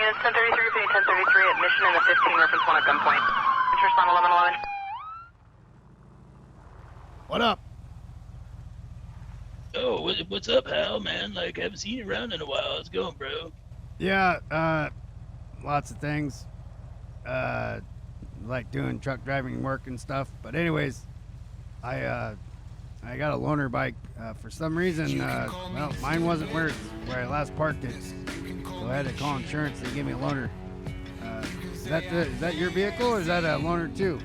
units 1033, repeating 1033, admission in the 15, reference 1 at gunpoint. Interest on 1111. What up? Oh, what's up, Hal, man? Like, I haven't seen you around in a while. How's it going, bro? Yeah, lots of things. Like doing truck driving work and stuff. But anyways, I got a loaner bike. For some reason, well, mine wasn't where I last parked it. So I had to call insurance to give me a loaner. Is that your vehicle or is that a loaner too?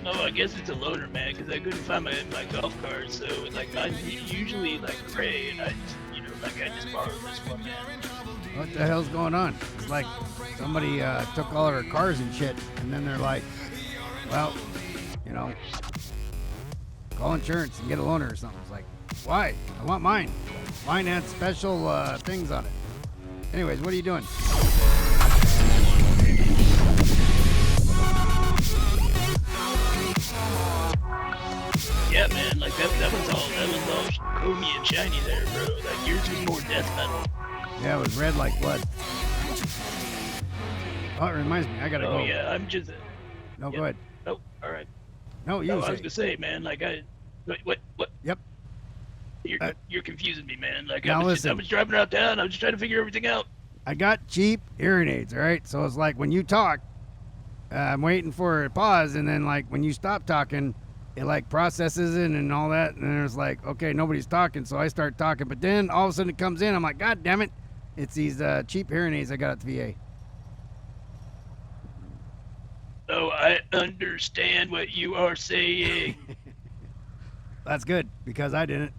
No, I guess it's a loaner, man, because I couldn't find my golf cart, so, like, mine's usually, like, gray, and I just, I just borrowed this one, man. What the hell's going on? It's like somebody took all of our cars and shit, and then they're like, well, call insurance and get a loaner or something. It's like, why? I want mine. Mine had special things on it. Anyways, what are you doing? Yeah, man, like, that was all chromey and shiny there, bro. Like, yours was more death metal. Yeah, it was red like blood. Oh, it reminds me, I gotta go. Oh, yeah, I'm just... No, go ahead. Oh, all right. No, you No, say. I was gonna say, man, like, What? Yep. You're confusing me, man. Like, now I was listen. driving around town. I was just trying to figure everything out. I got cheap hearing aids, all right? So it's like when you talk, I'm waiting for a pause, and then like when you stop talking, it like processes it and all that, and then it's like, okay, nobody's talking, so I start talking, but then all of a sudden it comes in, I'm like, God damn it, it's these cheap hearing aids I got at the VA. Oh, I understand what you are saying. That's good, because I didn't.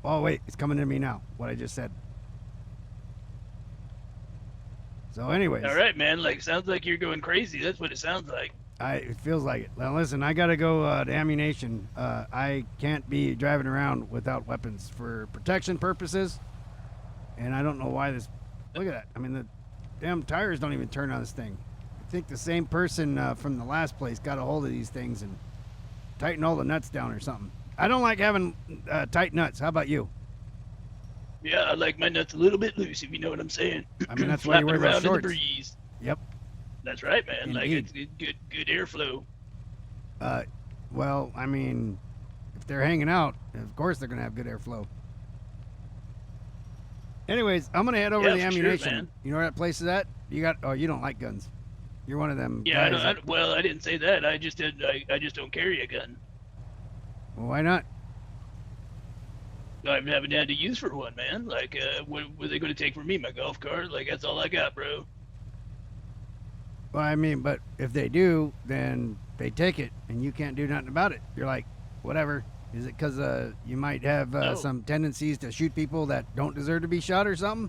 Oh wait, it's coming to me now, what I just said. So anyways. All right, man. Like, sounds like you're going crazy. That's what it sounds like. It feels like it. Now listen, I gotta go to ammunition. I can't be driving around without weapons for protection purposes. And I don't know why this. Look at that. I mean, the damn tires don't even turn on this thing. I think the same person from the last place got a hold of these things and tightened all the nuts down or something. I don't like having tight nuts. How about you? Yeah, I like my nuts a little bit loose, if you know what I'm saying. I mean, that's why you wear those around in the shorts. breeze. Yep. That's right, man. Indeed. Like, it's good airflow. Well, I mean, if they're hanging out, of course they're gonna have good airflow. Anyways, I'm gonna head over to the ammunition. Sure, man. You know where that place is at? You don't like guns. You're one of them Yeah, guys. I didn't say that. I just don't carry a gun. Well, why not? I haven't had to use for one, man. Like, what are they going to take from me? My golf cart? Like, that's all I got, bro. Well, I mean, but if they do, then they take it, and you can't do nothing about it. You're like, whatever. Is it because you might have No. some tendencies to shoot people that don't deserve to be shot or something?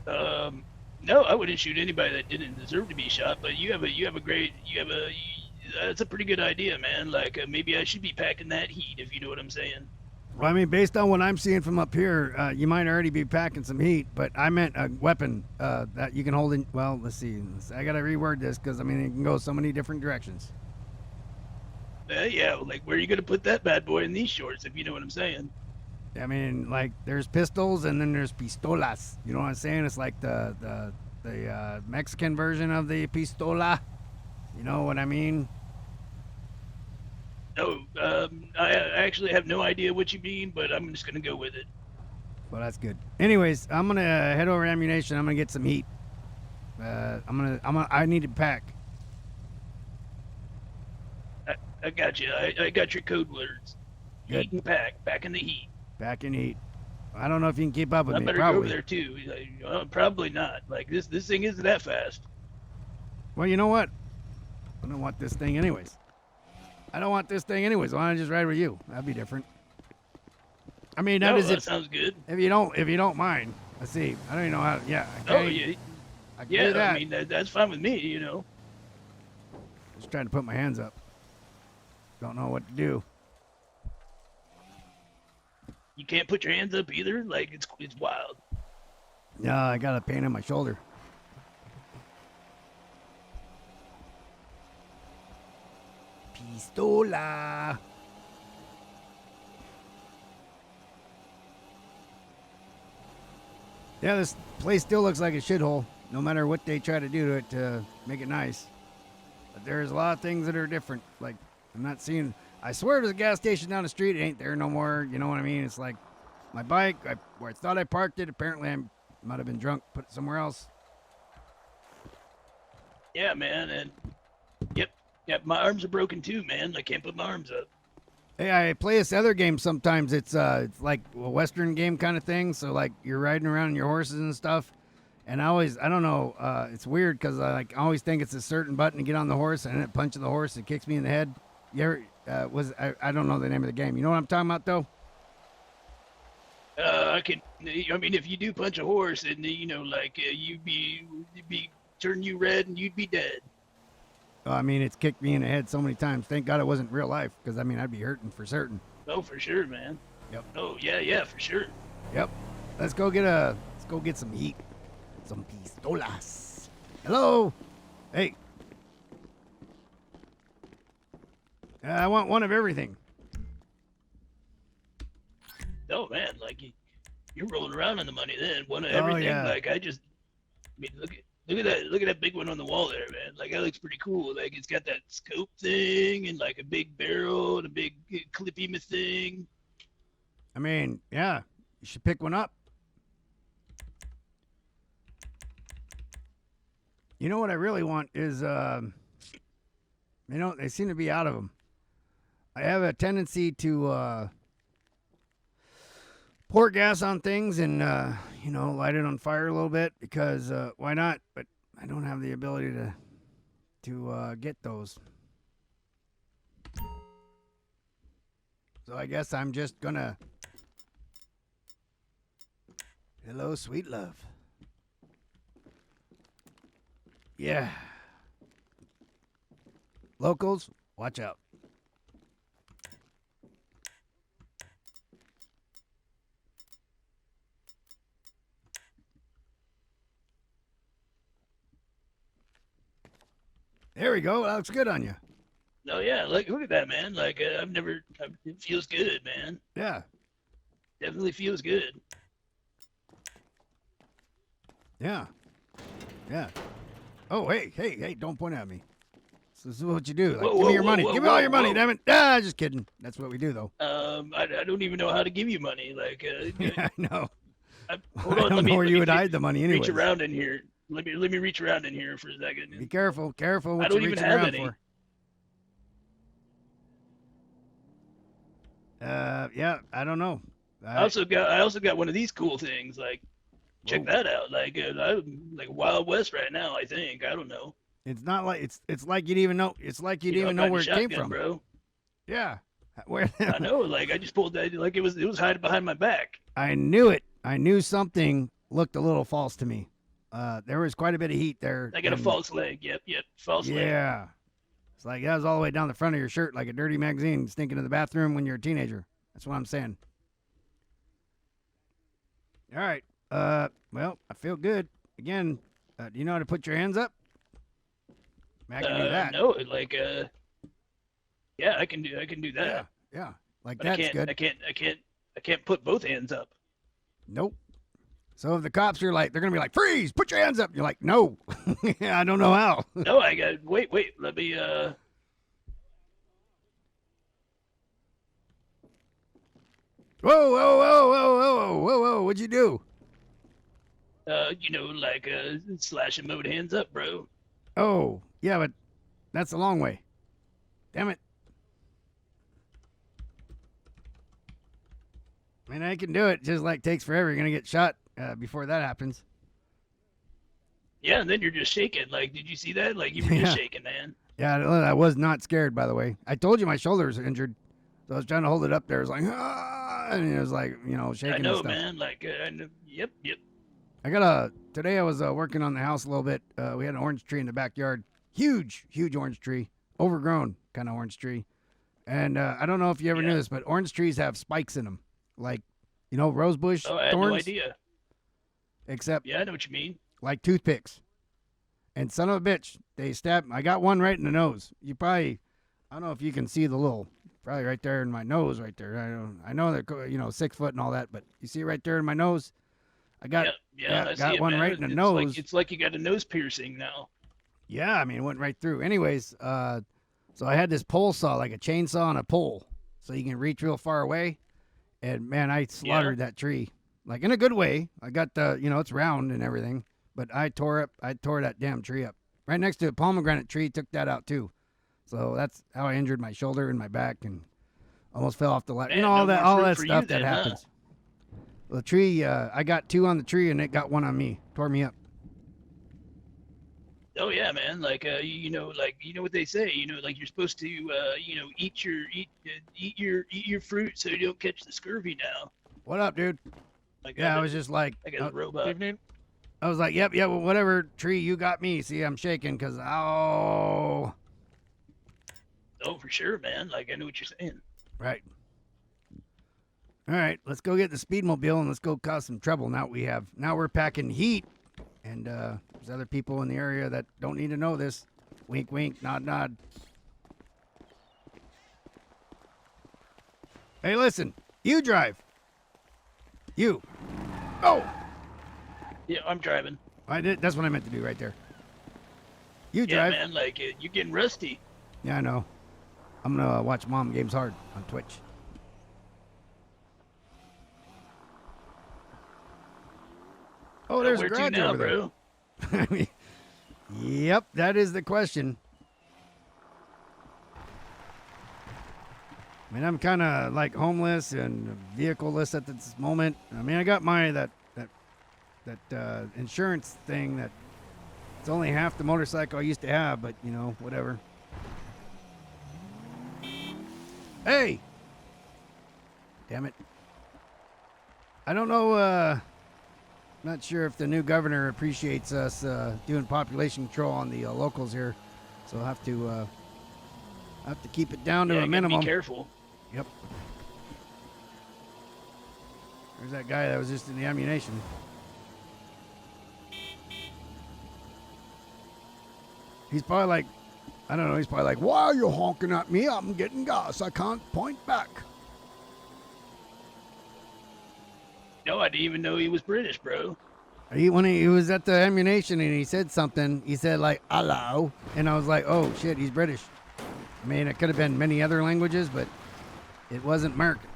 No, I wouldn't shoot anybody that didn't deserve to be shot. But that's a pretty good idea, man. Like, maybe I should be packing that heat, if you know what I'm saying. Well, I mean, based on what I'm seeing from up here, you might already be packing some heat, but I meant a weapon that you can hold in. Well, let's see. I got to reword this because, I mean, it can go so many different directions. Yeah, like, where are you going to put that bad boy in these shorts, if you know what I'm saying? I mean, like, there's pistols and then there's pistolas. You know what I'm saying? It's like the Mexican version of the pistola. You know what I mean? No, I actually have no idea what you mean, but I'm just going to go with it. Well, that's good. Anyways, I'm gonna head over to ammunition. I'm gonna get some heat. I need to pack. I got you. I got your code words. Good. Heat and pack. Back in the heat. Back in heat. I don't know if you can keep up with I me. better go Probably. over there too. Probably not. Like, this thing isn't that fast. Well, you know what? I don't want this thing anyways. Why don't I just ride with you? That'd be different. I mean, That sounds good. If you don't mind. Let's see. I don't even know how. Yeah. Okay. I can do that. I mean, that's fine with me. You know. Just trying to put my hands up. Don't know what to do. You can't put your hands up either. Like, it's wild. No, I got a pain in my shoulder. Pistola. Yeah, this place still looks like a shithole, no matter what they try to do to it to make it nice. But there's a lot of things that are different. Like, I'm not seeing. I swear there's a gas station down the street. It ain't there no more. You know what I mean? It's like my bike, where I thought I parked it. Apparently, I might have been drunk, put it somewhere else. Yeah, man, and yep, my arms are broken too, man. I can't put my arms up. Hey, I play this other game sometimes. It's like a Western game kind of thing. So like you're riding around on your horses and stuff. And I don't know. It's weird because I always think it's a certain button to get on the horse, and it punches the horse and kicks me in the head. You ever I don't know the name of the game. You know what I'm talking about though? I mean, if you do punch a horse, and you'd be turn you red, and you'd be dead. I mean, it's kicked me in the head so many times. Thank God it wasn't real life, because I mean, I'd be hurting for certain. Oh, for sure, man. Yep. Oh, yeah, for sure. Yep. Let's go get some heat. Some pistolas. Hello. Hey. I want one of everything. Oh man, like you're rolling around in the money then. One of everything. Yeah. Like I mean, look at that big one on the wall there, man. Like that looks pretty cool. Like it's got that scope thing and like a big barrel and a big clippy thing. I mean, yeah, you should pick one up. You know what I really want is, they seem to be out of them. I have a tendency to pour gas on things and, light it on fire a little bit because why not? But I don't have the ability to get those. So I guess I'm just gonna. Hello, sweet love. Yeah. Locals, watch out. There we go. That looks good on you. Oh yeah, like look at that, man. Like it feels good, man. Yeah. Definitely feels good. Yeah. Yeah. Oh, hey, don't point at me. This is what you do. Like, give me your money. Give me all your money, damn it. Ah, just kidding. That's what we do, though. I don't even know how to give you money. Like, yeah, I know. Hold on, I don't know where you would hide the money anyway. Reach around in here. Let me reach around in here for a second. Be careful what I don't you're even reaching have around any. for. Yeah, I don't know. I also got one of these cool things. Like, check that out. Like, like Wild West right now. I think. I don't know. It's not like it's like you'd even know. It's like you'd even know where it came from, bro. Yeah, where? I know. Like I just pulled that. Like it was hiding behind my back. I knew it. I knew something looked a little false to me. There was quite a bit of heat there. I got a false leg. Yep, false leg. Yeah. It's like that was all the way down the front of your shirt, like a dirty magazine stinking in the bathroom when you're a teenager. That's what I'm saying. All right. Well, I feel good. Again, do you know how to put your hands up? I can do that. No, like yeah, I can do that. Yeah. Like but that's good. I can't put both hands up. Nope. So if the cops are like, they're gonna be like, freeze, put your hands up. You're like, no. Yeah, I don't know how. No, I got wait, let me Whoa, what'd you do? like slash and mode hands up, bro. Oh, yeah, but that's a long way. Damn it. I mean, I can do it. Just like takes forever. You're gonna get shot before that happens. Yeah, and then you're just shaking. Like, did you see that? Like, you were just shaking, man. Yeah, I was not scared, by the way. I told you my shoulder was injured, so I was trying to hold it up there. It was like, ah, and it was like, shaking. I know, and stuff. man. Like, yep. I today I was working on the house a little bit. We had an orange tree in the backyard. Huge orange tree. Overgrown kind of orange tree. And I don't know if you ever knew this, but orange trees have spikes in them. Like, rosebush thorns. I had no idea. Except, yeah, I know what you mean. Like toothpicks. And son of a bitch, they stabbed. I got one right in the nose. I don't know if you can see the little, probably right there in my nose right there. I know they're, 6 foot and all that, but you see right there in my nose? I got I see got it, one man. right in the It's nose. Like, it's like you got a nose piercing now. Yeah, I mean, it went right through. Anyways, so I had this pole saw, like a chainsaw on a pole, so you can reach real far away. And man, I slaughtered that tree, like in a good way. I got the, it's round and everything, but I tore that damn tree up. Right next to a pomegranate tree, took that out too. So that's how I injured my shoulder and my back, and almost fell off the ladder. Man, All no that, more all fruit that for stuff you that then, huh? happens. The tree, I got 2 on the tree, and it got 1 on me. Tore me up. Oh yeah, man. Like like what they say. Like you're supposed to eat your fruit so you don't catch the scurvy now. What up, dude? Like Yeah, I was just like, I got a robot. Evening. I was like, yep, well, whatever tree you got me. See, I'm shaking because, oh. Oh, for sure, man. Like I know what you're saying. Right. All right, let's go get the speedmobile and let's go cause some trouble. Now we're packing heat, and there's other people in the area that don't need to know this. Wink, wink, nod, nod. Hey, listen, you drive. You. Oh, Yeah, I'm driving. I did. That's what I meant to do right there. You Yeah, drive. man. Like you're getting rusty. Yeah, I know. I'm gonna watch Mom Games Hard on Twitch. Oh, there's a Where to garage now, over there. bro? I mean, yep, that is the question. I mean, I'm kind of like homeless and vehicleless at this moment. I mean, I got my that insurance thing that it's only half the motorcycle I used to have, but whatever. Hey, damn it! I don't know. Not sure if the new governor appreciates us doing population control on the locals here, so I'll have to keep it down to Yeah, a you gotta minimum. Be careful. Yep. There's that guy that was just in the ammunition. He's probably like, I don't know, he's probably like, why are you honking at me? I'm getting gas. I can't point back. No, I didn't even know he was British, bro. When he was at the ammunition and he said something, he said like, hello. And I was like, oh shit, he's British. I mean, it could have been many other languages, but it wasn't American.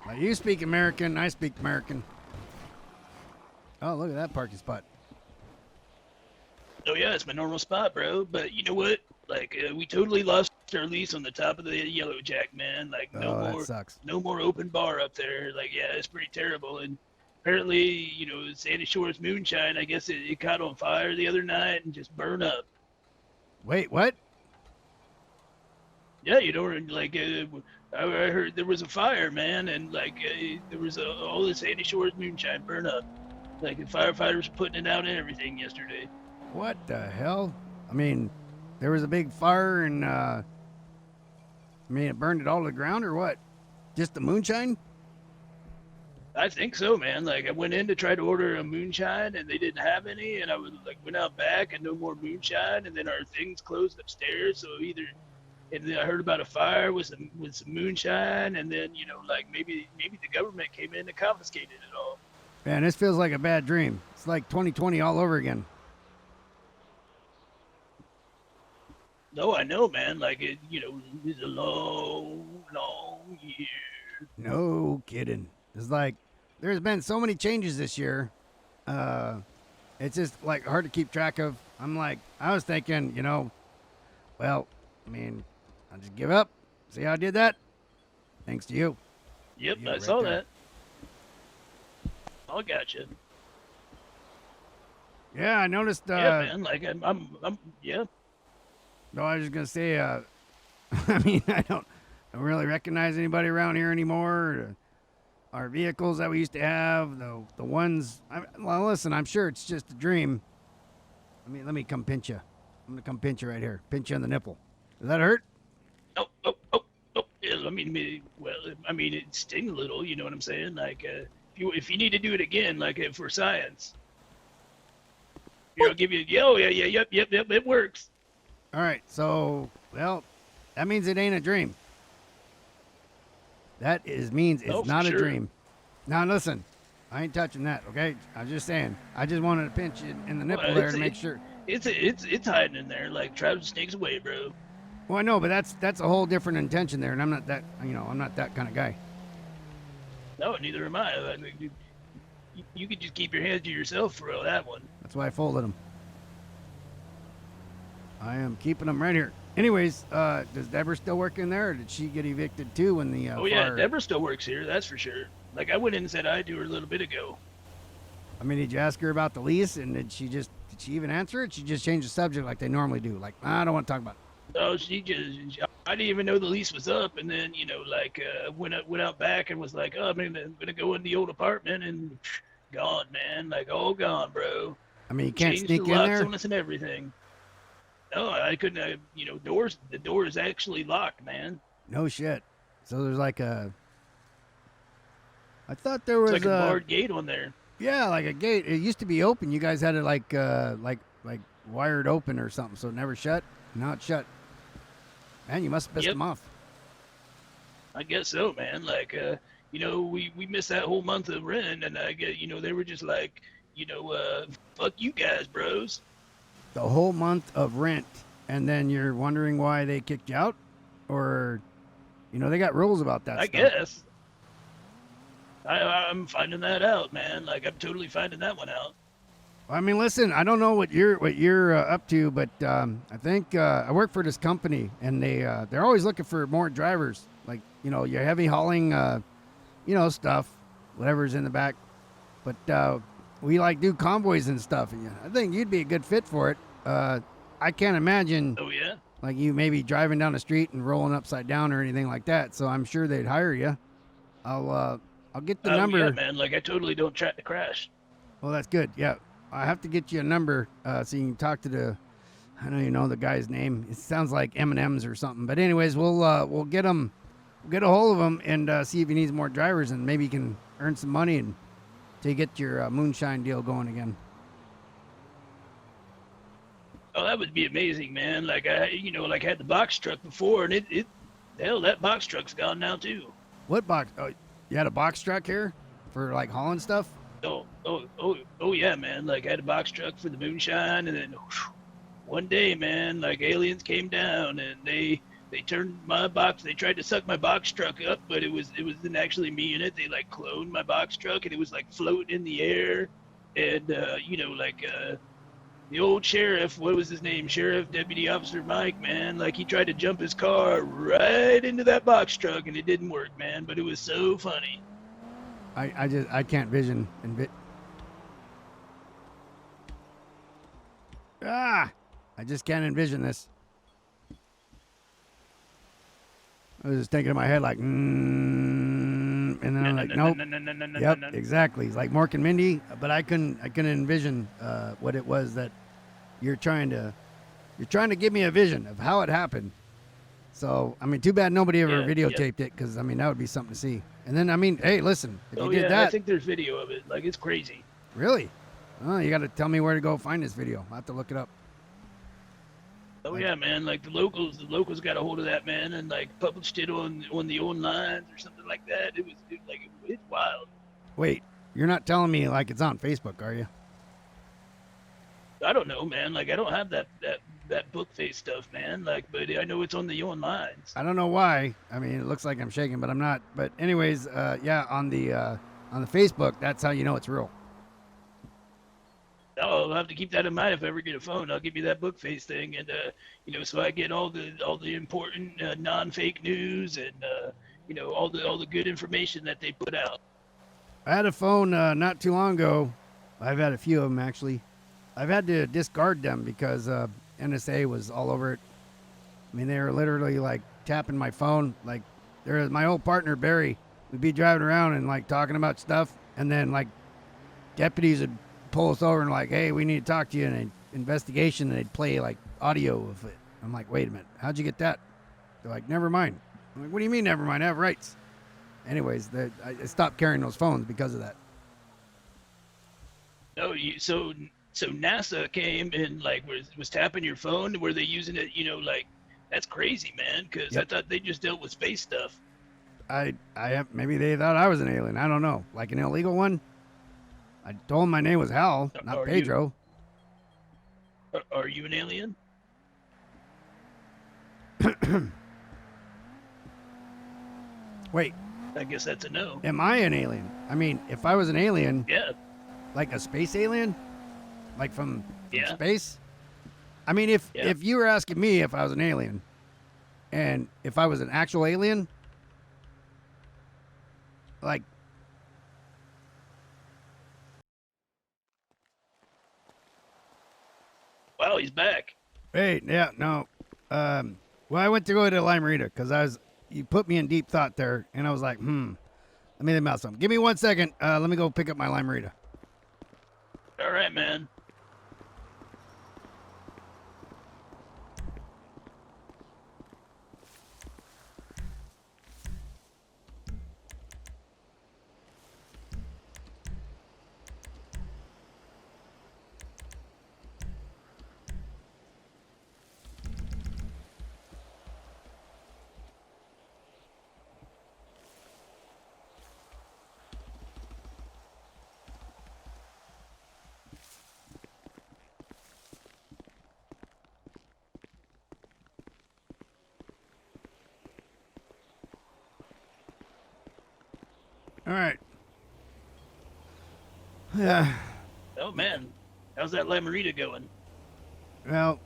Like, you speak American, I speak American. Oh, look at that parking spot. Oh yeah, it's my normal spot, bro. But you know what? Like we totally lost our lease on the top of the Yellow Jack, man. Like That sucks. no more open bar up there. Like yeah, it's pretty terrible. And apparently, Sandy Shores moonshine. I guess it caught on fire the other night and just burned up. Wait, what? Yeah, I heard there was a fire, man, and there was all the Sandy Shores moonshine burned up. Like the firefighters were putting it out and everything yesterday. What the hell? I mean, there was a big fire and, it burned it all to the ground or what? Just the moonshine? I think so, man. Like I went in to try to order a moonshine and they didn't have any, and I went out back and no more moonshine, and then our things closed upstairs. So and then I heard about a fire with some moonshine, and then maybe the government came in and confiscated it all. Man, this feels like a bad dream. It's like 2020 all over again. No, I know, man. Like it's a long, long year. No kidding. It's like there's been so many changes this year. It's just like hard to keep track of. I was thinking, well, I mean, I'll just give up. See how I did that? Thanks to you. Yep, You I right saw there. that. I got you. Yeah, I noticed. Yeah, man. Like I'm yeah. No, I was just gonna say. I mean, I don't really recognize anybody around here anymore. Our vehicles that we used to have, the ones. Well, listen, I'm sure it's just a dream. Let me come pinch you. I'm gonna come pinch you right here. Pinch you on the nipple. Does that hurt? Oh. Yeah, I mean, it sting a little. You know what I'm saying? Like, if you need to do it again, like for science, I'll give you. Yep. It works. All right. So, well, that means it ain't a dream. That means it's Oh, for not a sure. dream. Now listen, I ain't touching that, okay? I was just saying. I just wanted to pinch it in the nipple Well, there to make sure. It's hiding in there. Like Travis snakes away, bro. Well, I know, but that's a whole different intention there, and I'm not that. I'm not that kind of guy. No, neither am I. Like, you could just keep your hands to yourself for that one. That's why I folded them. I am keeping them right here. Anyways, does Deborah still work in there, or did she get evicted too when the Oh yeah, fire... Deborah still works here. That's for sure. Like I went in and said hi to her a little bit ago. I mean, did you ask her about the lease, and did she even answer it? She just changed the subject like they normally do. Like, I don't want to talk about it. Oh, I didn't even know the lease was up, and then went out back and was like, oh, I'm gonna go in the old apartment, and gone, man, like all gone, bro. I mean, you can't Changed sneak the in locks there. on us and everything. No, I couldn't. The door is actually locked, man. No shit. So there's like a... I thought there was It's like a barred gate on there. Yeah, like a gate. It used to be open. You guys had it like wired open or something, so it never shut. Now it's shut. Man, you must have pissed them off. I guess so, man. Like, we missed that whole month of rent, and I get, they were just like, fuck you guys, bros. The whole month of rent, and then you're wondering why they kicked you out? Or, they got rules about that I stuff. guess. I'm finding that out, man. Like, I'm totally finding that one out. I mean, listen, I don't know what you're up to, but I think I work for this company, and they're always looking for more drivers. Like, your heavy hauling, stuff, whatever's in the back. But we do convoys and stuff, and I think you'd be a good fit for it. I can't imagine. Oh yeah. Like you maybe driving down the street and rolling upside down or anything like that. So I'm sure they'd hire you. I'll get the number. Yeah, man. Like I totally don't try to crash. Well, that's good. Yeah. I have to get you a number so you can talk to I don't even know the guy's name. It sounds like M&M's or something. But anyways, we'll get him, get a hold of him and see if he needs more drivers, and maybe he can earn some money and to get your moonshine deal going again. Oh, that would be amazing, man. Like I had the box truck before, and hell, that box truck's gone now too. What box? Oh, you had a box truck here for like hauling stuff? Oh yeah, man. Like I had a box truck for the moonshine, and then one day, man, like aliens came down and they turned my box. They tried to suck my box truck up, but it wasn't actually me in it. They like cloned my box truck, and it was like floating in the air, and the old sheriff, what was his name? Sheriff Deputy Officer Mike, man. Like he tried to jump his car right into that box truck, and it didn't work, man. But it was so funny. I can't vision and I just can't envision this. I was just thinking in my head like, and then I'm like, nope. Yep, exactly. It's like Mork and Mindy, but I couldn't envision what it was that you're trying to give me a vision of how it happened. So I mean, too bad nobody ever videotaped it, because I mean that would be something to see. And then I mean, hey, listen, if you did that, I think there's video of it. Like it's crazy. Really? Oh, you got to tell me where to go find this video. I'll have to look it up. Oh yeah, man. Like the locals got a hold of that, man, and like published it on the old lines or something like that. It's wild. Wait, you're not telling me like it's on Facebook, are you? I don't know, man. Like I don't have that book face stuff, man. Like, but I know it's on the old lines. I don't know why. I mean, it looks like I'm shaking, but I'm not. But anyways, yeah, on the Facebook, that's how you know it's real. Oh, I'll have to keep that in mind if I ever get a phone. I'll give you that book face thing, and so I get all the important non-fake news and all the good information that they put out. I had a phone not too long ago. I've had a few of them actually. I've had to discard them because NSA was all over it. I mean, they were literally like tapping my phone. Like, there was my old partner Barry. We'd be driving around and like talking about stuff, and then like deputies would pull us over and like, hey, we need to talk to you in an investigation, and they'd play like audio of it. I'm like, wait a minute, how'd you get that? They're like, never mind. I'm like, what do you mean never mind? I have rights. Anyways, I stopped carrying those phones because of that. Oh, so NASA came and like was tapping your phone. Were they using it? Like, that's crazy, man. Because I thought they just dealt with space stuff. I have, maybe they thought I was an alien. I don't know. Like an illegal one. I told them my name was Hal, not Pedro. Are you an alien? Wait, I guess that's a no. am I an alien? I mean, if I was an alien, Yeah. like a space alien, like from Yeah. space. I mean, if Yeah. you were asking me if I was an alien, and if I was an actual alien, like, Wow, he's back. hey, yeah, no, well, I went to go to Lariuz because you put me in deep thought there, and I was like, let me think about something. Give me 1 second. Let me go pick up my Lariuz. All right, man. All right. Yeah. Oh man, how's that Lamarita going? Well,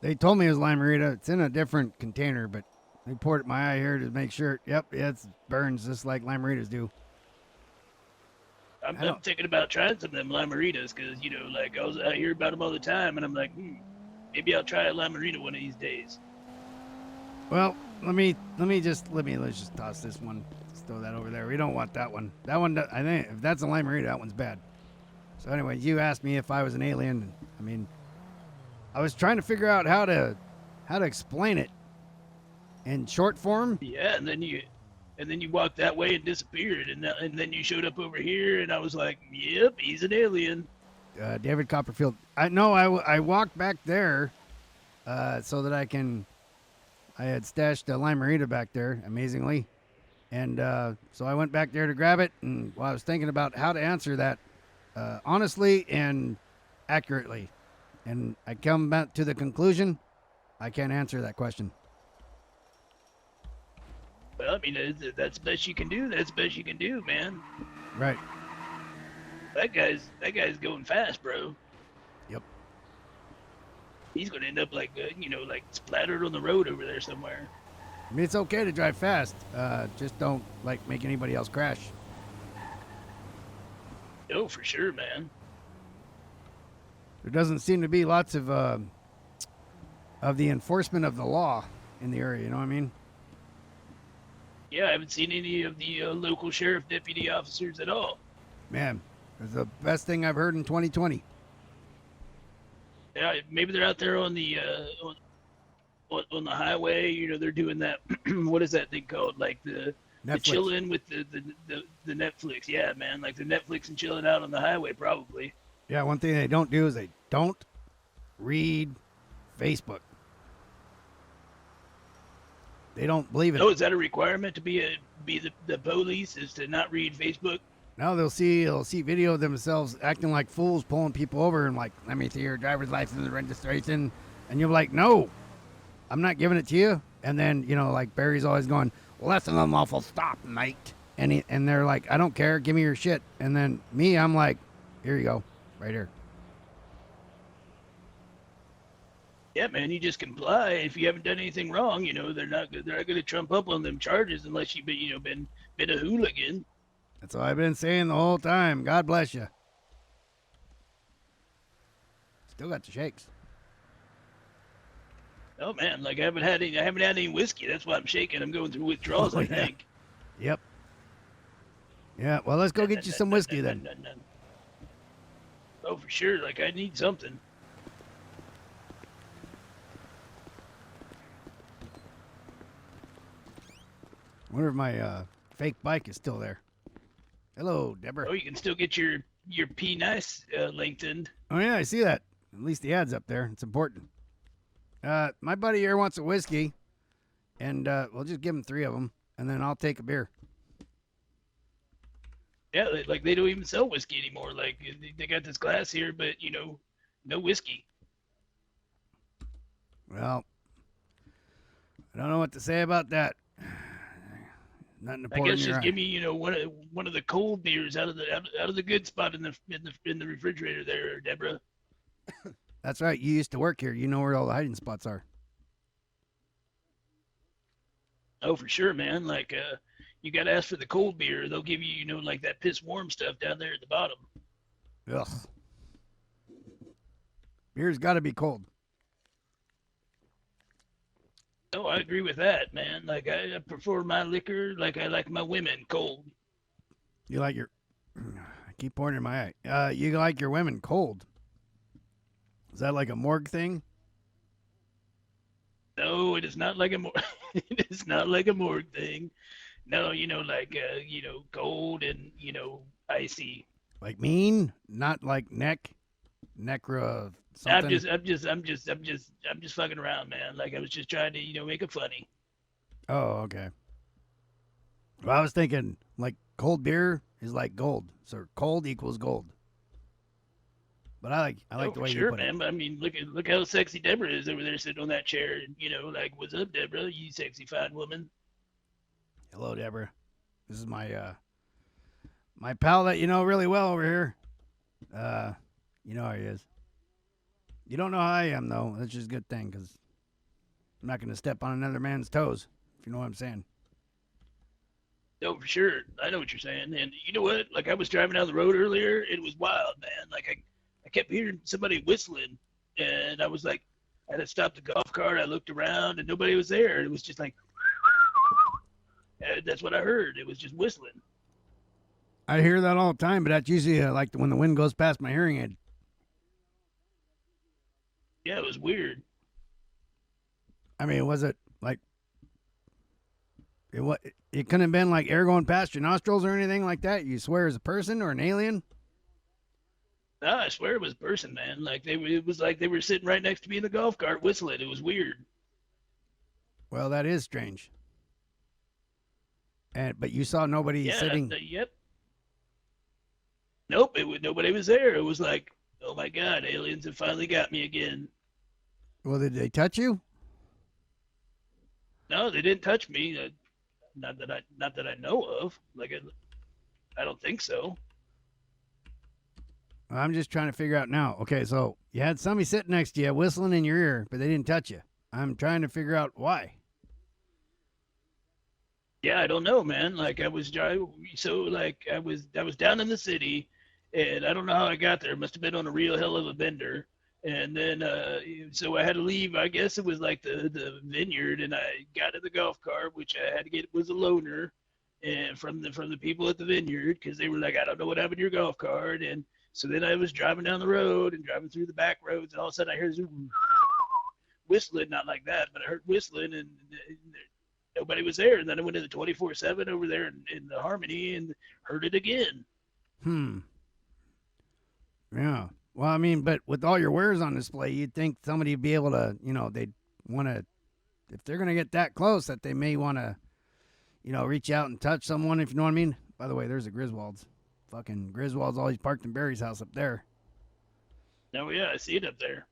they told me it was Lariuz. It's in a different container, but they poured it in my eye here to make sure. Yep, yeah, it burns just like Lariuz do. I'm thinking about trying some of them Lamaritas because like I hear about them all the time, and I'm like, maybe I'll try a Lamarita one of these days. Well, let's just toss this one. Let's throw that over there. We don't want that one. That one, I think, if that's a Lariuz, that one's bad. So anyway, you asked me if I was an alien. I mean, I was trying to figure out how to explain it in short form. Yeah, and then you walked that way and disappeared, and then you showed up over here, and I was like, yep, he's an alien. David Copperfield. I walked back there so that I had stashed a Lariuz back there, amazingly. And so I went back there to grab it, and I was thinking about how to answer that honestly and accurately. And I come back to the conclusion, I can't answer that question. Well, I mean, that's the best you can do. That's the best you can do, man. Right. That guy's going fast, bro. Yep. He's gonna end up like like splattered on the road over there somewhere. I mean, it's okay to drive fast. Just don't make anybody else crash. Oh, for sure, man. There doesn't seem to be lots of the enforcement of the law in the area. You know what I mean? Yeah, I haven't seen any of the local sheriff deputy officers at all. Man, it's the best thing I've heard in 2020. Yeah, maybe they're out there on the on the highway. They're doing that. What is that thing called? Like the chilling with the Netflix. Yeah, man, like they're Netflix and chilling out on the highway, probably. Yeah, one thing they don't do is they don't read Facebook. They don't believe it. Oh, is that a requirement to be the police? Is to not read Facebook? No, they'll see video of themselves acting like fools, pulling people over and like, let me see your driver's license and registration, and you're like, no, I'm not giving it to you. And then like Barry's always going, well, that's an unlawful stop, mate. And they're like, I don't care, give me your shit. And then me, I'm like, here you go, right here. Yeah, man, you just comply. If you haven't done anything wrong, they're not going to trump up on them charges unless you've been a hooligan. That's what I've been saying the whole time. God bless you. Still got the shakes. Oh man, like I haven't had any whiskey. That's why I'm shaking. I'm going through withdrawals. I think. Yep. Yeah. Well, let's go get you some whiskey then. Oh, for sure. Like I need something. I wonder if my fake bike is still there. Hello, Deborah. Oh, you can still get your P nice LinkedIn. Oh yeah, I see that. At least the ad's up there. It's important. My buddy here wants a whiskey, and we'll just give them 3 of them, and then I'll take a beer. Yeah, like they don't even sell whiskey anymore. Like they got this glass here, but no whiskey. Well, I don't know what to say about that. Nothing to I pour in guess your just eye. give me one of the cold beers out of the good spot in the refrigerator there, Deborah. That's right. You used to work here. You know where all the hiding spots are. Oh, for sure, man. Like you got to ask for the cold beer. They'll give you like that piss warm stuff down there at the bottom. Ugh. Beer's got to be cold. Oh, I agree with that, man. Like I prefer my liquor like I like my women cold. You like your. I keep pouring in my eye. You like your women cold. Is that like a morgue thing? No, it is not like a it is not like a morgue thing. No, like cold and icy. Like mean? Not like necra something? I'm just fucking around, man. Like I was just trying to make it funny. Oh, okay. Well, I was thinking like cold beer is like gold. So cold equals gold. But I like Oh, the for way you sure, put man. it. But I mean, look how sexy Deborah is over there sitting on that chair. And, like, what's up, Deborah? You sexy fine woman. Hello, Deborah. This is my pal that you know really well over here. You know how he is. You don't know how I am though. That's just a good thing because I'm not going to step on another man's toes. If you know what I'm saying. No, for sure. I know what you're saying. And you know what? Like, I was driving down the road earlier. It was wild, man. Like, I kept hearing somebody whistling. And I was like, I had to stop the golf cart. I looked around and nobody was there. It was just like, and that's what I heard. It was just whistling. I hear that all the time, but that's usually like when the wind goes past my hearing aid. Yeah, it was weird. I mean, was it like it couldn't have been like air going past your nostrils or anything like that? You swear as a person or an alien? No, I swear it was a person, man. Like it was like they were sitting right next to me in the golf cart whistling. It was weird. Well, that is strange. But you saw nobody Yeah. sitting. Yep. Nope. Nobody was there. It was like, oh my god, aliens have finally got me again. Well, did they touch you? No, they didn't touch me. Not that I know of. Like I don't think so. I'm just trying to figure out now. Okay, so you had somebody sitting next to you whistling in your ear, but they didn't touch you. I'm trying to figure out why. Yeah, I don't know, man. Like I was driving, so like I was down in the city, and I don't know how I got there. It must have been on a real hell of a bender. And then so I had to leave. I guess it was like the vineyard, and I got in the golf cart, which I had to get was a loaner, and from the people at the vineyard because they were like, I don't know what happened to your golf cart, and so then I was driving down the road and driving through the back roads, and all of a sudden I heard whistling, not like that, but I heard whistling, and nobody was there. And then I went to the 24/7 over there in the Harmony and heard it again. Yeah. Well, I mean, but with all your wares on display, you'd think somebody would be able to, they'd want to, if they're going to get that close, that they may want to, reach out and touch someone, if you know what I mean. By the way, there's the Griswolds. Fucking Griswold's always parked in Barry's house up there. Oh, yeah, I see it up there.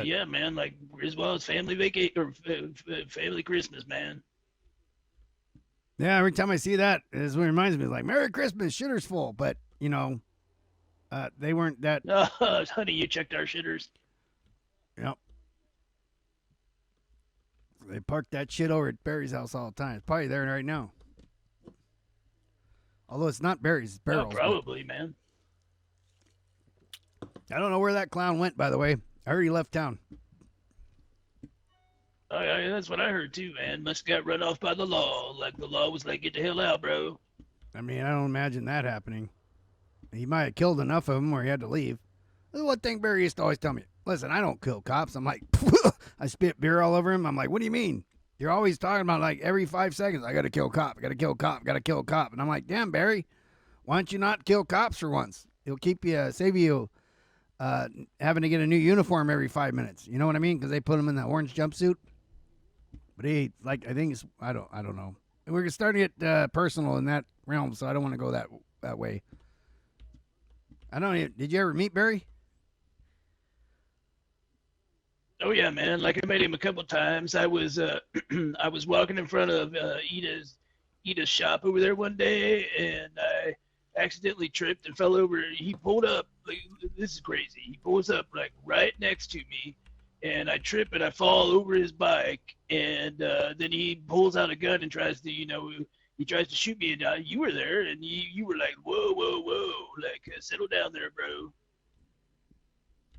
Yeah, man, like Griswold's family vacation or family Christmas, man. Yeah, every time I see that, it reminds me, like, Merry Christmas, shitter's full. But, they weren't that. Oh, honey, you checked our shitters. Yep. They park that shit over at Barry's house all the time. It's probably there right now. Although it's not Barry's, it's Barrel's. Oh, probably, man. I don't know where that clown went, by the way. I heard he left town. Oh, yeah, that's what I heard too, man. Must have got run off by the law. Like the law was like, get the hell out, bro. I mean, I don't imagine that happening. He might have killed enough of them where he had to leave. This is one thing Barry used to always tell me. Listen, I don't kill cops. I'm like, I spit beer all over him. I'm like, what do you mean? You're always talking about like every 5 seconds, I got to kill a cop. I got to kill a cop. Got to kill a cop. And I'm like, damn, Barry, why don't you not kill cops for once? It'll keep you, save you having to get a new uniform every 5 minutes. You know what I mean? Because they put him in that orange jumpsuit. But he, like, I think it's, I don't know. We're starting to get personal in that realm, so I don't want to go that way. I don't even, did you ever meet Barry? Oh yeah, man. Like I met him a couple times. I was I was walking in front of Ida's shop over there one day, and I accidentally tripped and fell over. He pulled up. Like, this is crazy. He pulls up like right next to me, and I trip and I fall over his bike. And then he pulls out a gun and tries to, he tries to shoot me. And you were there, and you were like, whoa, whoa, whoa, like settle down there, bro.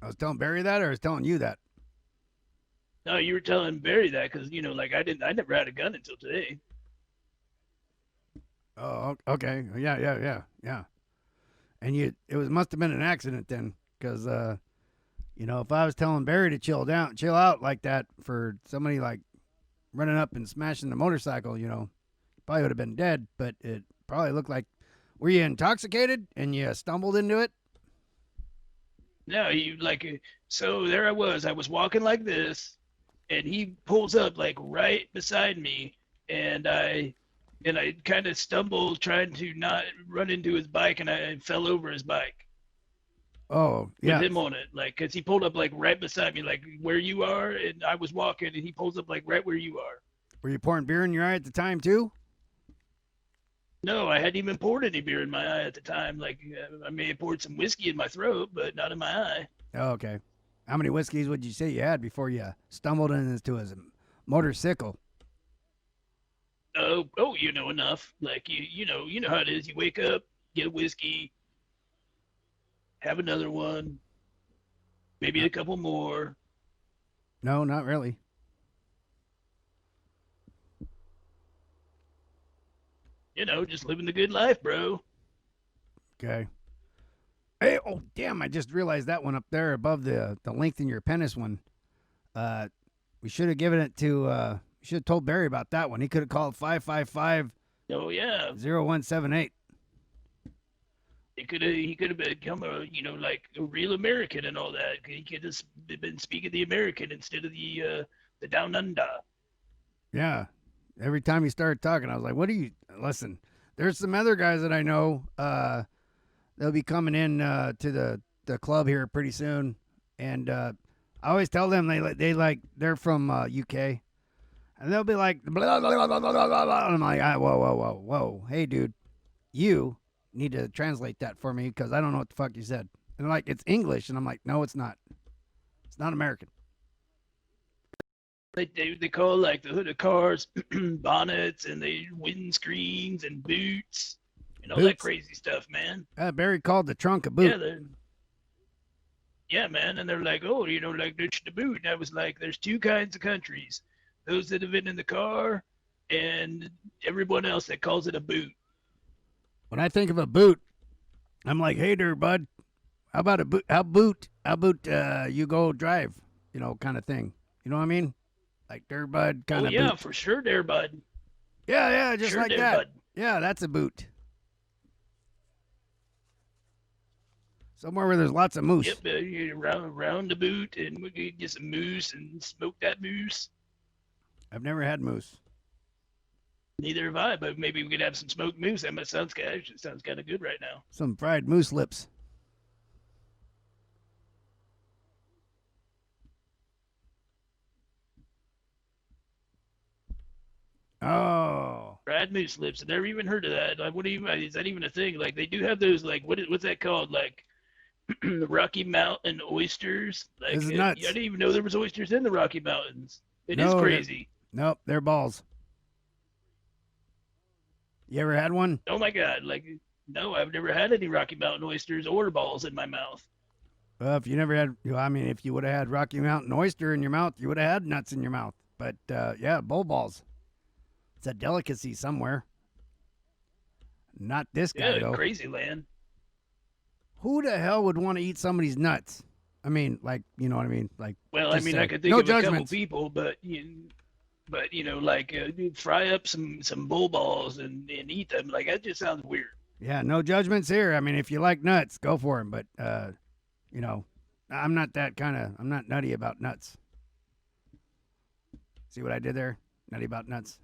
I was telling Barry that, or I was telling you that? No, you were telling Barry that because like I never had a gun until today. Oh, okay. Yeah. And it must have been an accident then, because if I was telling Barry to chill out like that for somebody like running up and smashing the motorcycle, probably would have been dead. But it probably looked like, were you intoxicated and you stumbled into it? No, so there I was walking like this, and he pulls up like right beside me, and I kind of stumbled trying to not run into his bike, and I fell over his bike. Oh, yeah. With him on it, like, cause he pulled up like right beside me, like where you are, and I was walking, and he pulls up like right where you are. Were you pouring beer in your eye at the time too? No, I hadn't even poured any beer in my eye at the time. Like, I may have poured some whiskey in my throat, but not in my eye. Oh, okay. How many whiskeys would you say you had before you stumbled into his motorcycle? Oh, enough. Like you know how it is. You wake up, get a whiskey, have another one, maybe a couple more. No, not really. Just living the good life, bro. Okay. Hey, oh damn! I just realized that one up there above the length in your penis one. We should have given it to. We should have told Barry about that one. He could have called 555. Oh yeah. 0178. He could have become like a real American and all that. He could have been speaking the American instead of the down under. Yeah. Every time he started talking, I was like, "What do you listen?" There's some other guys that I know. They'll be coming in to the club here pretty soon, and I always tell them they're from UK, and they'll be like, blah, blah, blah, blah, blah, blah. And I'm like, whoa, hey dude, you need to translate that for me because I don't know what the fuck you said. And they're like, it's English, and I'm like, no, it's not. It's not American. They call like the hood of cars bonnets, and they windscreens and boots and all that crazy stuff, man. Barry called the trunk a boot. Yeah, man. And they're like, oh, like there's the boot. And I was like, there's two kinds of countries: those that have been in the car, and everyone else that calls it a boot. When I think of a boot, I'm like, hey there, bud. How about a boot? How about you go drive? Kind of thing. You know what I mean? Like there, bud, kind of. Oh yeah, boot. for sure, there, bud. Yeah, just sure like there, that. Bud. Yeah, that's a boot. Somewhere where there's lots of moose. Yep, round the boot, and we could get some moose and smoke that moose. I've never had moose. Neither have I, but maybe we could have some smoked moose. That sounds kind of good right now. Some fried moose lips. Oh. Fried moose lips. I've never even heard of that. Like, is that even a thing? Like, they do have those, like, what's that called? Like, Rocky Mountain oysters. Like, this is nuts. I didn't even know there was oysters in the Rocky Mountains. It is crazy. Nope, they're balls. You ever had one? Oh my God! Like, no, I've never had any Rocky Mountain oysters or balls in my mouth. Well, if you never had, if you would have had Rocky Mountain oyster in your mouth, you would have had nuts in your mouth. But yeah, bull balls. It's a delicacy somewhere. Not this guy, though. Crazy land. Who the hell would want to eat somebody's nuts? I mean, like, you know what I mean? Like, well, I mean, I could think of a couple people, but fry up some bull balls and eat them. Like, that just sounds weird. Yeah, no judgments here. I mean, if you like nuts, go for them. But, I'm not that kind of. I'm not nutty about nuts. See what I did there? Nutty about nuts.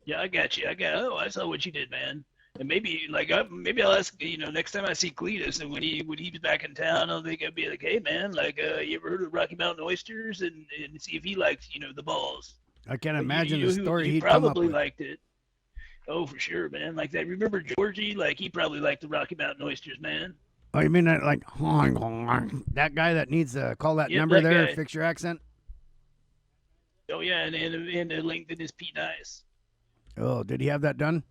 Yeah, I got you. I saw what you did, man. And maybe maybe I'll ask next time I see Cletus and when he's back in town, I'll think I'd be like, hey man, you ever heard of Rocky Mountain oysters and see if he likes the balls. I can't But imagine the story he he'd come up probably with. liked it. Oh, for sure, man. Like that. Remember Georgie? Like he probably liked the Rocky Mountain oysters, man. Oh, you mean that like that guy that needs to call that Yep, number that there, guy. fix your accent? Oh yeah, and the length in his P nice. Oh, did he have that done?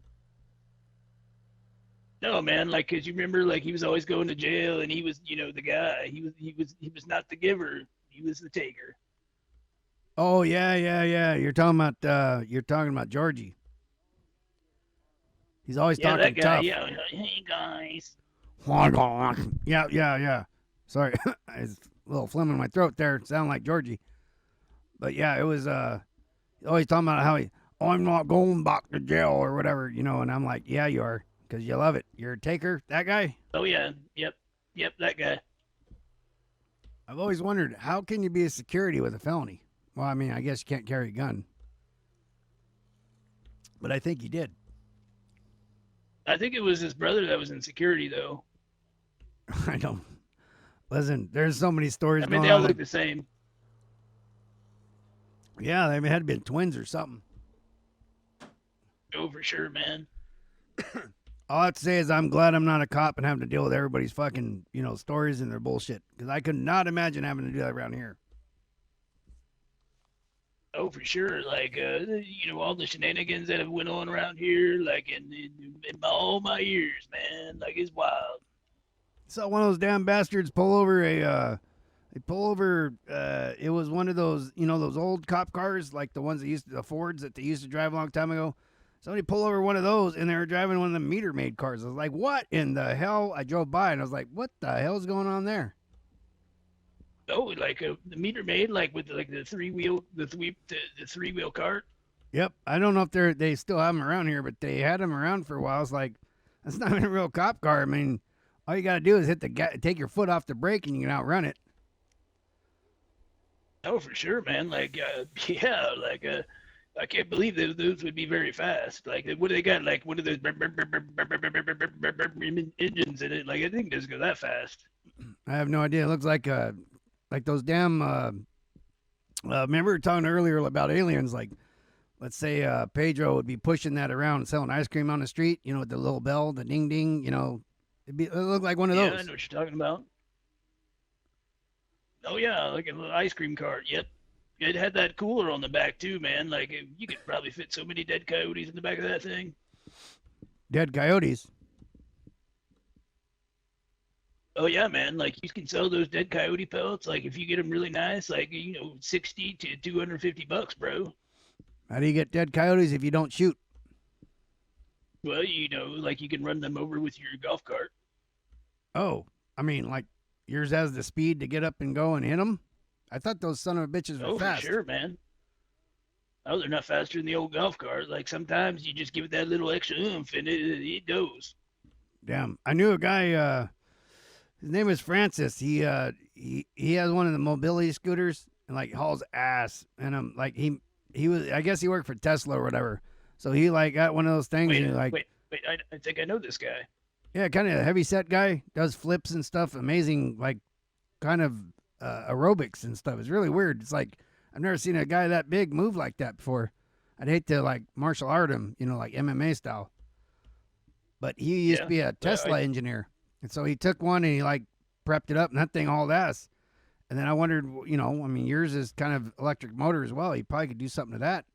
No, man, like, 'cause you remember, like, he was always going to jail, and he was, the guy. He was not the giver. He was the taker. Oh yeah. You're talking about Georgie. He's always Yeah, that talking guy. tough. Yeah, hey guys. Yeah. Sorry, it's a little phlegm in my throat there. Sound like Georgie. But yeah, it was always talking about how I'm not going back to jail or whatever, and I'm like, yeah, you are, because you love it. You're a taker, that guy. Oh yeah, yep, that guy. I've always wondered, how can you be a security with a felony? Well, I mean, I guess you can't carry a gun. But I think he did. I think it was his brother that was in security, though. I don't. Listen, there's so many stories I mean, going they all on. look the same. Yeah, they had been twins or something. Oh, for sure, man. All I have to say is I'm glad I'm not a cop and having to deal with everybody's fucking, stories and their bullshit. Because I could not imagine having to do that around here. Oh, for sure. Like, all the shenanigans that have went on around here, like in all my years, man. Like, it's wild. Saw one of those damn bastards pull over it was one of those, those old cop cars, like the ones the Fords that they used to drive a long time ago. Somebody pulled over one of those and they were driving one of the meter maid cars. I was like, what in the hell? I drove by and I was like, what the hell's going on there? Oh, like the meter maid, like with the three wheel, the 3-wheel cart. Yep. I don't know if they still have them around here, but they had them around for a while. It's like, that's not even a real cop car. I mean, all you got to do is take your foot off the brake and you can outrun it. Oh, for sure, man. Like, yeah, like, I can't believe that those would be very fast. Like, what do they got? Like, what are those engines in it? Like, I think it doesn't go that fast. I have no idea. It looks like those damn. Remember we were talking earlier about aliens. Like, let's say Pedro would be pushing that around, selling ice cream on the street. With the little bell, the ding ding. It looked like one of those. Yeah, I know what you're talking about. Oh yeah, like a little ice cream cart. Yep. It had that cooler on the back too, man. Like you could probably fit so many dead coyotes in the back of that thing. Dead coyotes. Oh yeah, man. Like you can sell those dead coyote pellets. Like if you get them really nice, like $60 to $250, bro. How do you get dead coyotes if you don't shoot? Well, like you can run them over with your golf cart. Oh, I mean, like yours has the speed to get up and go and hit them. I thought those son of a bitches were fast. For sure, man. Oh, they're not faster than the old golf cart. Like sometimes you just give it that little extra oomph and it goes. Damn, I knew a guy. His name is Francis. He has one of the mobility scooters and like hauls ass. And I'm like he was. I guess he worked for Tesla or whatever. So he like got one of those things. Wait, and like, wait. I think I know this guy. Yeah, kind of a heavy set guy. Does flips and stuff. Amazing, like kind of aerobics and stuff. It's really weird. It's like I've never seen a guy that big move like that before. I'd hate to like martial art him, like MMA style. But he used to be a Tesla engineer, and so he took one and he like prepped it up, and that thing hauled ass. And then I wondered, I mean, yours is kind of electric motor as well. He probably could do something to that.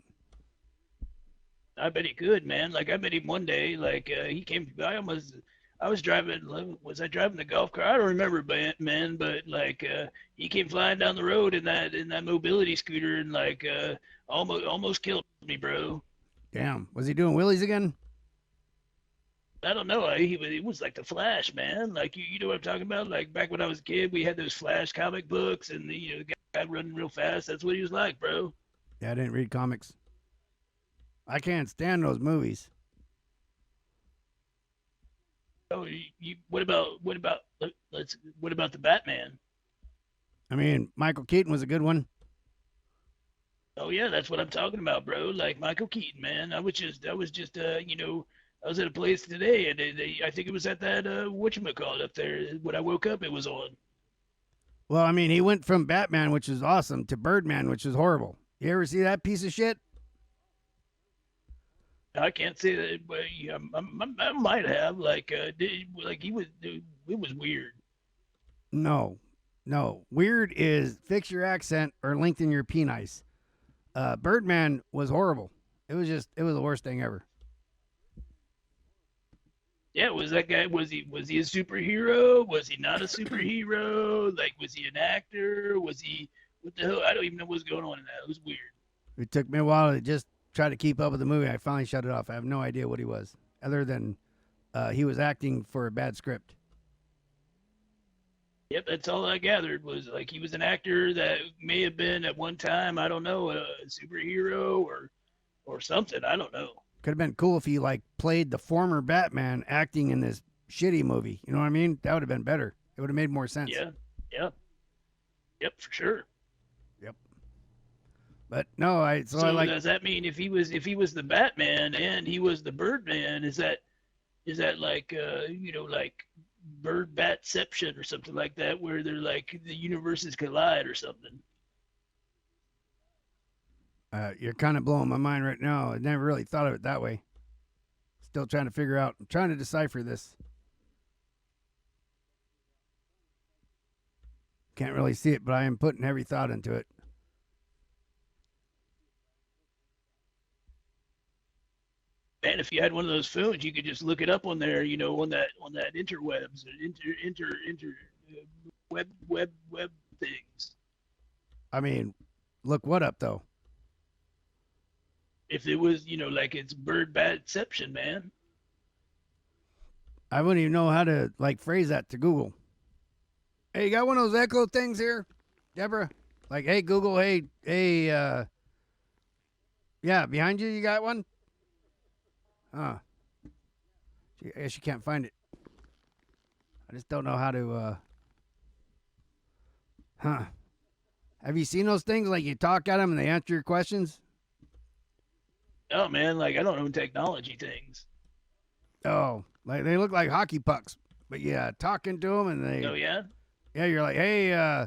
I bet he could, man. Like I met him one day. Like he came. I was driving. Was I driving the golf car? I don't remember, man. But like he came flying down the road in that mobility scooter and like almost killed me, bro. Damn. Was he doing wheelies again? I don't know. It was like the Flash, man. Like you know what I'm talking about? Like back when I was a kid, we had those Flash comic books, and the guy running real fast. That's what he was like, bro. Yeah, I didn't read comics. I can't stand those movies. Oh, what about the Batman? I mean, Michael Keaton was a good one. Oh yeah, that's what I'm talking about, bro. Like Michael Keaton, man. I was just, I was at a place today, and I think it was at that whatchamacallit up there. When I woke up, it was on. Well, I mean, he went from Batman, which is awesome, to Birdman, which is horrible. You ever see that piece of shit? I can't say that, but yeah, I might have. Like he was, it was weird. No, no. Weird is fix your accent or lengthen your penis. Birdman was horrible. It was the worst thing ever. Yeah, was that guy? Was he a superhero? Was he not a superhero? Like, was he an actor? Was he? What the hell? I don't even know what's going on in that. It was weird. It took me a while to just try to keep up with the movie. I finally shut it off. I have no idea what he was, other than he was acting for a bad script. Yep, that's all I gathered was like he was an actor that may have been at one time, I don't know, a superhero or something. I don't know. Could have been cool if he like played the former Batman acting in this shitty movie. You know what I mean? That would have been better. It would have made more sense. Yeah, yeah, yep, for sure. Yep. But no, I So I like. does that mean if he was the Batman and he was the Birdman, is that like like bird batception or something like that, where they're like the universes collide or something? You're kind of blowing my mind right now. I never really thought of it that way. Still trying to figure out. I'm trying to decipher this. Can't really see it, but I am putting heavy thought into it. Man, if you had one of those phones, you could just look it up on there, on that interwebs, web things. I mean, look what up though. If it was, like it's bird batception, man. I wouldn't even know how to like phrase that to Google. Hey, you got one of those echo things here, Deborah? Like, hey Google, hey, yeah, behind you, you got one? Huh. I guess you can't find it. I just don't know how to, huh. Have you seen those things? Like you talk at them and they answer your questions? Oh man, like I don't know technology things. Oh, like they look like hockey pucks. But yeah, talking to them and they. Oh yeah. Yeah, you're like, hey,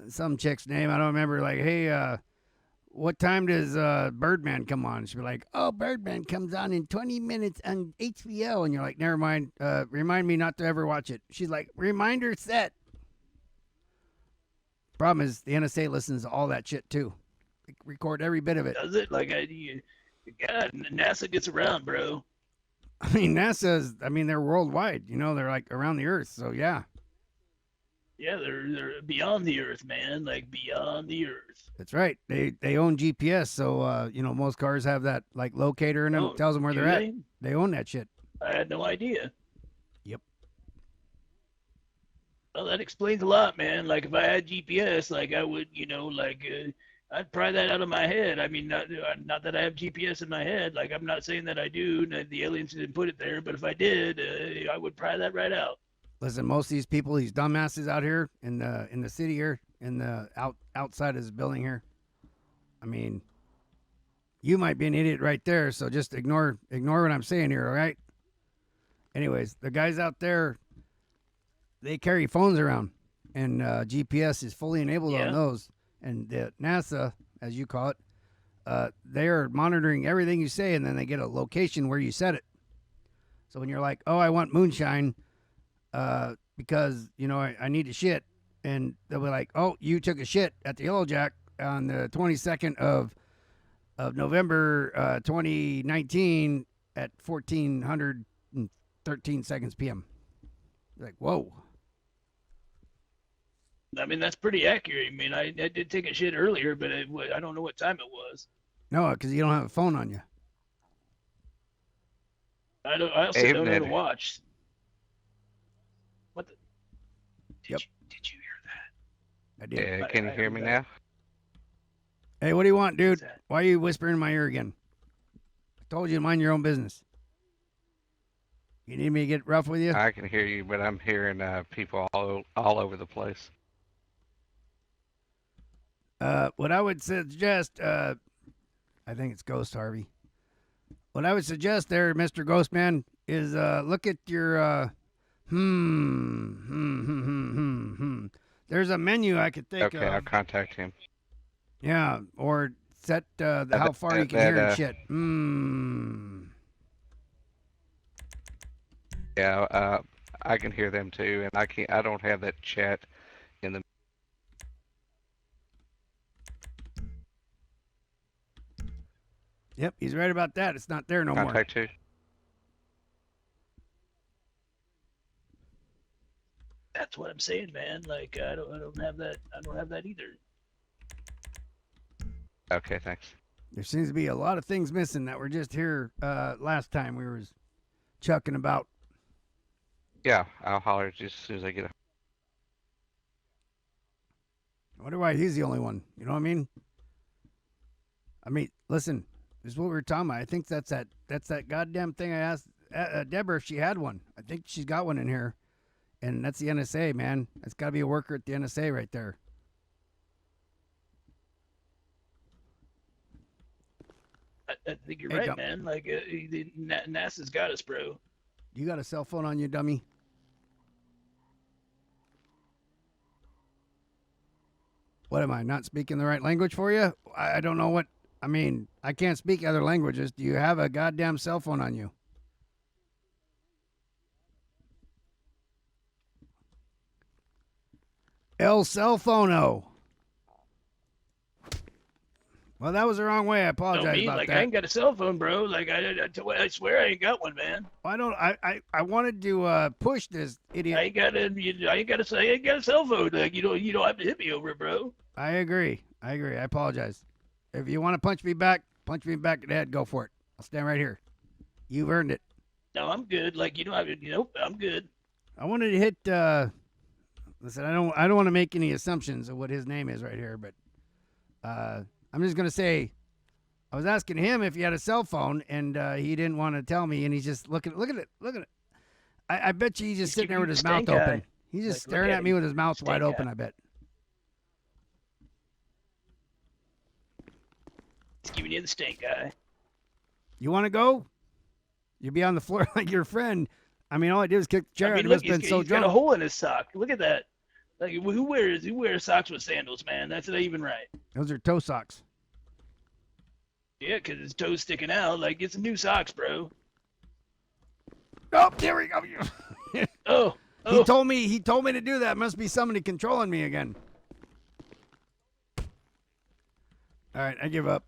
some chick's name, I don't remember. Like, hey, what time does Birdman come on? She'll be like, oh, Birdman comes on in 20 minutes on HBO. And you're like, never mind. Remind me not to ever watch it. She's like, reminder set. Problem is, the NSA listens to all that shit too. They record every bit of it. Does it? Like God, NASA gets around, bro. I mean, they're worldwide. They're like around the earth. So yeah. Yeah, they're beyond the Earth, man. Like beyond the Earth. That's right. They own GPS, so most cars have that like locator in them. Oh, Tells them where do they're they? at. They own that shit. I had no idea. Yep. Well, that explains a lot, man. Like if I had GPS, like I would, I'd pry that out of my head. I mean, not that I have GPS in my head. Like I'm not saying that I do. The aliens didn't put it there, but if I did, I would pry that right out. Listen, most of these people, these dumbasses out here in the city here, outside of this building here. I mean, you might be an idiot right there, so just ignore what I'm saying here, all right? Anyways, the guys out there, they carry phones around, and GPS is fully enabled on those. And the NASA, as you call it, they are monitoring everything you say, and then they get a location where you said it. So when you're like, oh, I want moonshine, because I need to shit, and they'll be like, oh, you took a shit at the Yellow Jack on the 22nd of November 2019 at 1413 seconds p.m. You're like, whoa. I mean, that's pretty accurate. I mean, I did take a shit earlier, but I don't know what time it was. No, because you don't have a phone on you. I also don't know to watch. What the? Did you hear that? I did. Yeah, can you hear me now? Hey, what do you want, dude? Why are you whispering in my ear again? I told you to mind your own business. You need me to get rough with you? I can hear you, but I'm hearing people all over the place. What I would suggest, I think it's Ghost Harvey. What I would suggest there, Mr. Ghostman, is look at your There's a menu I could think Okay, I'll of. contact him. Yeah, or set how far you can hear and shit. Yeah, I can hear them too, and I don't have that chat in the. Yep, he's right about that. It's not there no more. Contact too. That's what I'm saying, man. Like I don't have that. I don't have that either. Okay, thanks. There seems to be a lot of things missing that were just here last time we was chucking about. Yeah, I'll holler just as soon as I get a. I wonder why he's the only one. You know what I mean? I mean, listen, this is what we were talking about. I think that's that goddamn thing I asked Deborah if she had one. I think she's got one in here, and that's the NSA, man. That's got to be a worker at the NSA right there. I think you're Hey, right, man. Like NASA's got us, bro. You got a cell phone on you, dummy? What am I, not speaking the right language for you? I don't know what. I mean, I can't speak other languages. Do you have a goddamn cell phone on you? El cell phono. Well, that was the wrong way. I apologize No, me, about like that. I ain't got a cell phone, bro. Like I swear I ain't got one, man. I wanted to push this idiot. I ain't got a cell phone. Like you don't have to hit me over it, bro. I agree. I apologize. If you want to punch me back in the head. Go for it. I'll stand right here. You've earned it. No, I'm good. Like you don't have to. Nope, I'm good. I wanted to hit. Listen, I don't want to make any assumptions of what his name is right here, but I'm just gonna say, I was asking him if he had a cell phone, and he didn't want to tell me, and he's just look at it. I bet you he's just sitting there with his mouth open. He's just staring at me with his mouth wide open. I bet. He's giving you the stink eye. You want to go? You'd be on the floor like your friend. I mean, all I did was kick the chair. I mean, He look, must have been so he's got drunk. a hole in his sock. Look at that. Like who wears socks with sandals, man? That's not even right. Those are toe socks. Yeah, because his toes sticking out. Like get some new socks, bro. Oh, there we go. Oh. He told me to do that. Must be somebody controlling me again. All right, I give up.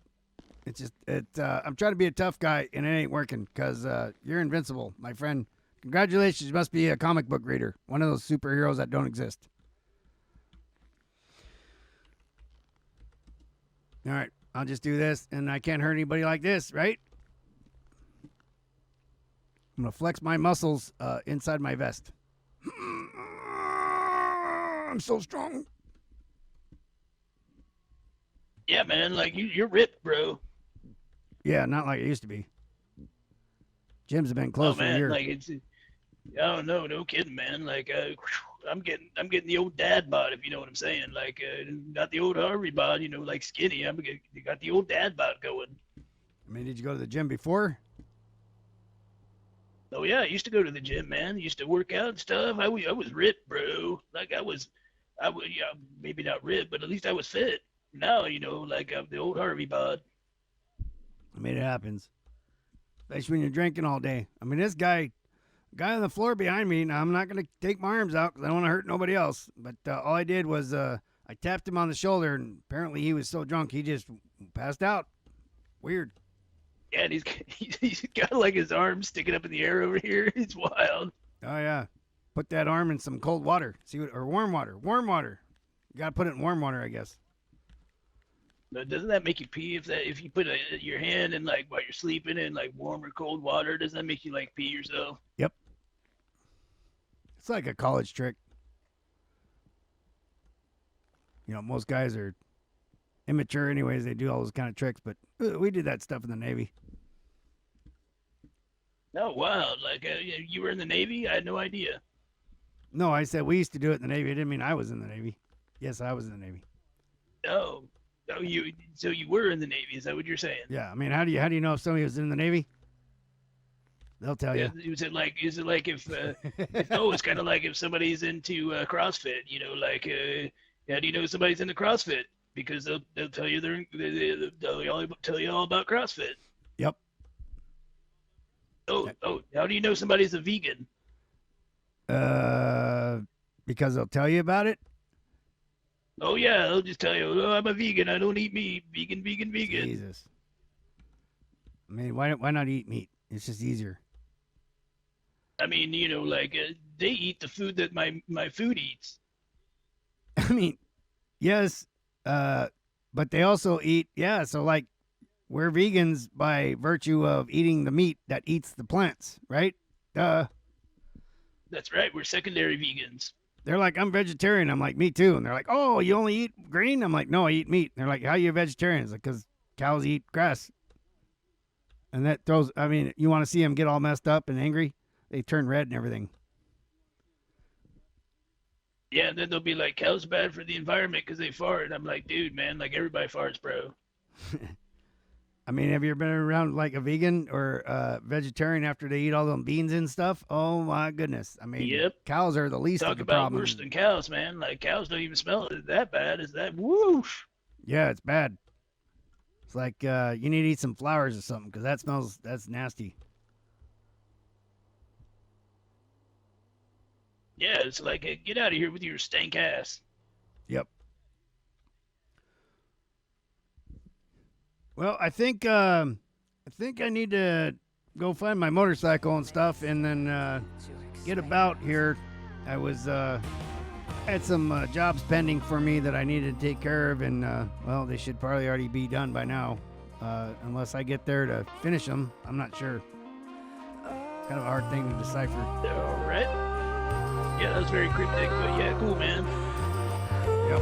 It's just I'm trying to be a tough guy and it ain't working because you're invincible, my friend. Congratulations, you must be a comic book reader. One of those superheroes that don't exist. All right, I'll just do this and I can't hurt anybody like this, right? I'm going to flex my muscles inside my vest. I'm so strong. Yeah, man. Like you're ripped, bro. Yeah, not like it used to be. Gyms have been closed for a year. Like it's. Oh no kidding, man. Like I'm getting the old dad bod, if you know what I'm saying. Like not the old Harvey bod, like skinny. Got the old dad bod going. I mean, did you go to the gym before? Oh yeah, I used to go to the gym, man. I used to work out and stuff. I was ripped, bro. Like I was yeah, maybe not ripped, but at least I was fit. Now, like I'm the old Harvey bod. I mean, it happens. Especially when you're drinking all day. I mean, this guy on the floor behind me, now I'm not going to take my arms out because I don't want to hurt nobody else. But all I did was I tapped him on the shoulder, and apparently he was so drunk he just passed out. Weird. Yeah, and he's got like his arm sticking up in the air over here. It's wild. Oh, yeah. Put that arm in some cold water. Or warm water. Warm water. You got to put it in warm water, I guess. But doesn't that make you pee if you put your hand in like while you're sleeping in like warm or cold water? Doesn't that make you like pee yourself? Yep. It's like a college trick. Most guys are immature anyways. They do all those kind of tricks, but we did that stuff in the Navy. Oh, wow. Like you were in the Navy? I had no idea. No, I said we used to do it in the Navy. I didn't mean I was in the Navy. Yes, I was in the Navy. Oh, Oh, so you were in the Navy? Is that what you're saying? Yeah, I mean, how do you know if somebody was in the Navy? They'll tell you. Is it like if no, it's kind of like if somebody's into CrossFit, like how do you know somebody's into CrossFit? Because they'll tell you they'll tell you all about CrossFit. Yep. Oh, how do you know somebody's a vegan? Because they'll tell you about it. Oh yeah, they'll just tell you, oh, I'm a vegan. I don't eat meat. Vegan. Jesus. I mean, why not eat meat? It's just easier. I mean, like they eat the food that my food eats. I mean, yes, but they also eat. Yeah, so like we're vegans by virtue of eating the meat that eats the plants, right? Duh. That's right. We're secondary vegans. They're like, I'm vegetarian. I'm like, me too. And they're like, oh, you only eat green? I'm like, no, I eat meat. And they're like, how are you a vegetarian? It's like, because cows eat grass. And that throws, I mean, you want to see them get all messed up and angry? They turn red and everything. Yeah, and then they'll be like, cows bad for the environment because they fart. And I'm like, dude, man, like everybody farts, bro. I mean, have you ever been around like a vegan or vegetarian after they eat all them beans and stuff? Oh my goodness! I mean, Yep. Cows are the least Talk of the about problem. worse than cows, man. Like cows don't even smell that bad. Is that woof? Yeah, it's bad. It's like you need to eat some flowers or something because that's nasty. Yeah, it's like, get out of here with your stank ass. Yep. Well, I think I need to go find my motorcycle and stuff, and then get about here. I was had some jobs pending for me that I needed to take care of, and well, they should probably already be done by now, unless I get there to finish them. I'm not sure. It's kind of a hard thing to decipher. All right. Yeah, that was very cryptic, but yeah, cool, man. Yep.